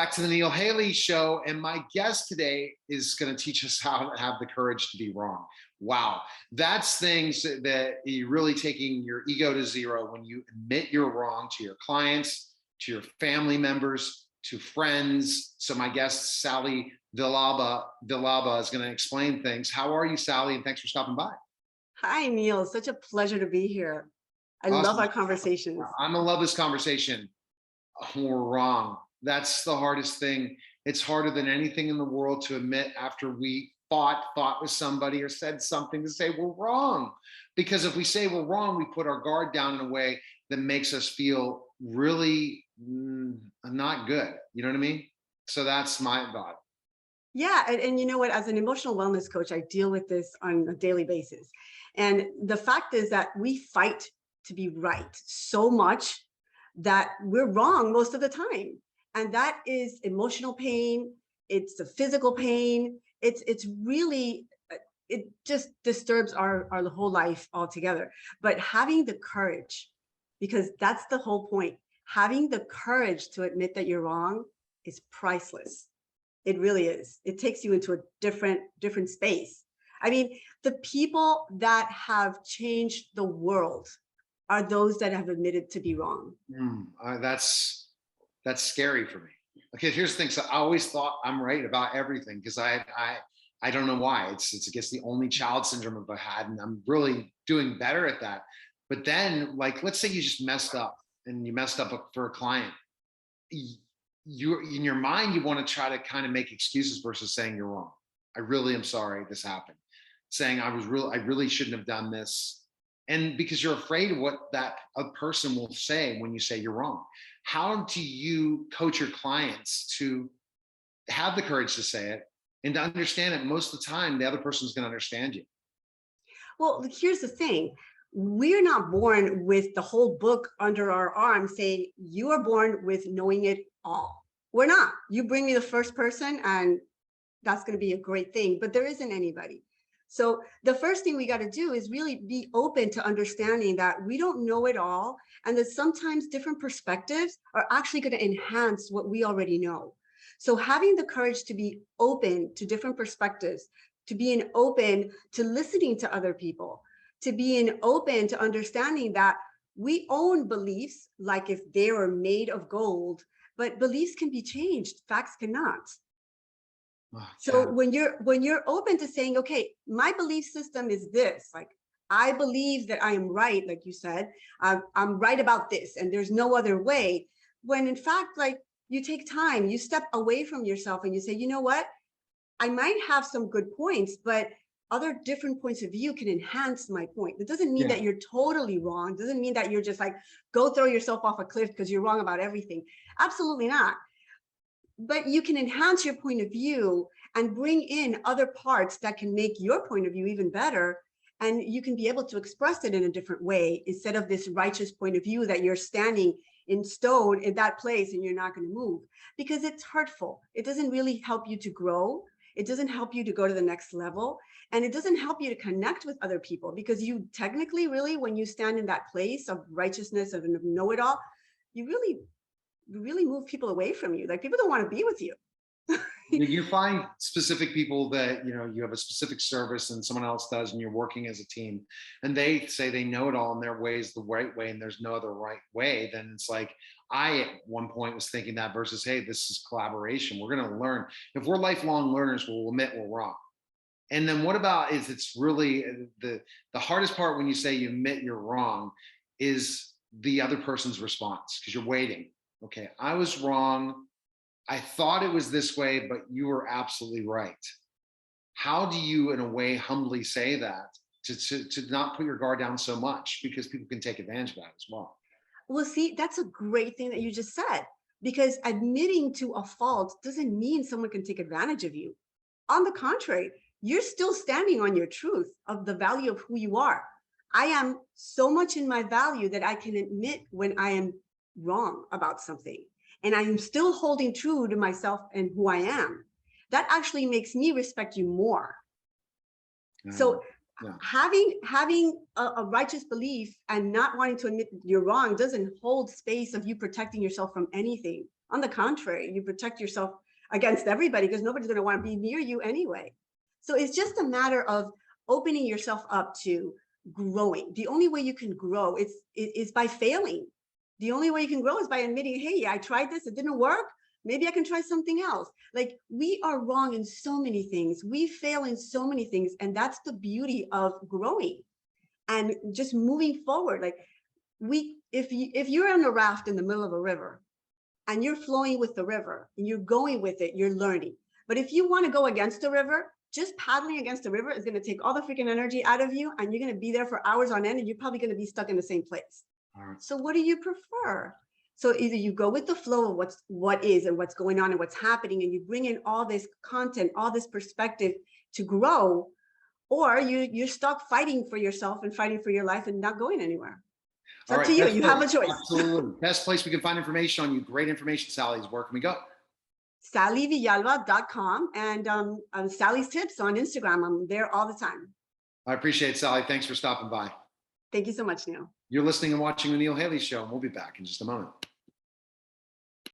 back to the Neil Haley Show, and my guest today is going to teach us how to have the courage to be wrong. Wow, that's things that you're really taking your ego to zero when you admit you're wrong to your clients, to your family members, to friends. So my guest, Sally Villalba, is going to explain things. How are you, Sally? And thanks for stopping by. Hi, Neil. Such a pleasure to be here. I love our conversations. I'm going to love this conversation. We're wrong. That's the hardest thing. It's harder than anything in the world to admit after we fought with somebody or said something to say we're wrong. Because if we say we're wrong, we put our guard down in a way that makes us feel really not good. You know what I mean? So that's my thought. Yeah. And you know what? As an emotional wellness coach, I deal with this on a daily basis. And the fact is that we fight to be right so much that we're wrong most of the time. And that is emotional pain. It's the physical pain. It's really, it just disturbs our whole life altogether. But having the courage, because that's the whole point, having the courage to admit that you're wrong is priceless. It really is. It takes you into a different space. I mean, the people that have changed the world are those that have admitted to be wrong. That's scary for me. Okay, here's the thing. So I always thought I'm right about everything because I don't know why. It's I guess the only child syndrome I've had, and I'm really doing better at that. But then, like, let's say you just messed up and you messed up for a client. You in your mind, you want to try to kind of make excuses versus saying you're wrong. I really am sorry this happened. Saying I really shouldn't have done this. And because you're afraid of what that a person will say when you say you're wrong. How do you coach your clients to have the courage to say it and to understand it? Most of the time, the other person is going to understand you. Well, here's the thing. We're not born with the whole book under our arm saying you are born with knowing it all. We're not. You bring me the first person and that's going to be a great thing, but there isn't anybody. So the first thing we got to do is really be open to understanding that we don't know it all, and that sometimes different perspectives are actually going to enhance what we already know. So having the courage to be open to different perspectives, to being open to listening to other people, to being open to understanding that we own beliefs, like if they were made of gold, but beliefs can be changed, facts cannot. So when you're open to saying, okay, my belief system is this, like I believe that I am right, like you said, I'm right about this, and there's no other way. When in fact, like you take time, you step away from yourself, and you say, you know what, I might have some good points, but other different points of view can enhance my point. It doesn't mean that you're totally wrong. It doesn't mean that you're just like go throw yourself off a cliff because you're wrong about everything. Absolutely not. But you can enhance your point of view and bring in other parts that can make your point of view even better. And you can be able to express it in a different way instead of this righteous point of view that you're standing in stone in that place and you're not going to move, because it's hurtful. It doesn't really help you to grow. It doesn't help you to go to the next level. And it doesn't help you to connect with other people, because you technically really, when you stand in that place of righteousness, of know-it-all, you really move people away from you. Like people don't want to be with you. You find specific people that, you know, you have a specific service and someone else does, and you're working as a team, and they say they know it all and their way is the right way and there's no other right way. Then it's like, I at one point was thinking that versus, hey, this is collaboration. We're going to learn. If we're lifelong learners, we'll admit we're wrong. And then what about is it's really the hardest part when you say you admit you're wrong is the other person's response, because you're waiting. Okay, I was wrong. I thought it was this way, but you were absolutely right. How do you, in a way, humbly say that to not put your guard down so much, because people can take advantage of that as well? Well, see, that's a great thing that you just said, because admitting to a fault doesn't mean someone can take advantage of you. On the contrary, you're still standing on your truth of the value of who you are. I am so much in my value that I can admit when I am wrong about something, and I'm still holding true to myself and who I am. That actually makes me respect you more. So having a righteous belief and not wanting to admit you're wrong doesn't hold space of you protecting yourself from anything. On the contrary, you protect yourself against everybody because nobody's going to want to be near you anyway. So it's just a matter of opening yourself up to growing. The only way you can grow is by failing. The only way you can grow is by admitting, hey, I tried this, it didn't work. Maybe I can try something else. Like, we are wrong in so many things. We fail in so many things. And that's the beauty of growing and just moving forward. Like, if you're on a raft in the middle of a river and you're flowing with the river and you're going with it, you're learning. But if you want to go against the river, just paddling against the river is going to take all the freaking energy out of you, and you're going to be there for hours on end, and you're probably going to be stuck in the same place. So what do you prefer? So either you go with the flow of what is and what's going on and what's happening, and you bring in all this content, all this perspective to grow, or you're stuck fighting for yourself and fighting for your life and not going anywhere. It's up to you. You have a choice. Absolutely. Best place we can find information on you. Great information, Sally. Where can we go? SallyVillalba.com and Sally's Tips on Instagram. I'm there all the time. I appreciate it, Sally. Thanks for stopping by. Thank you so much, Neil. You're listening and watching The Neil Haley Show, and we'll be back in just a moment.